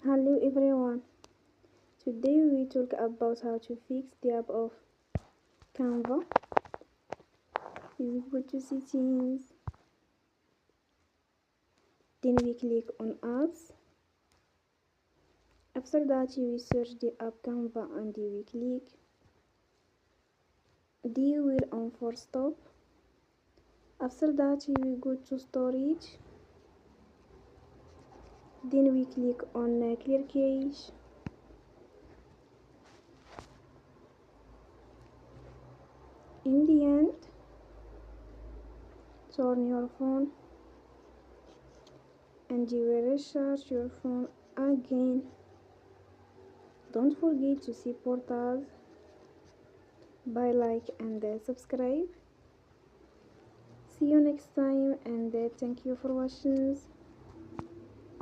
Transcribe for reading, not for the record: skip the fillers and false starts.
Hello everyone. Today we talk about how to fix the app of Canva. We go to settings, then we click on apps. After that we search the app Canva and we click the wheel on for stop. After that we go to storage, then we click on clear cache. In the end, turn your phone and you will recharge your phone again. Don't forget to support us by like and subscribe. See you next time and thank you for watching.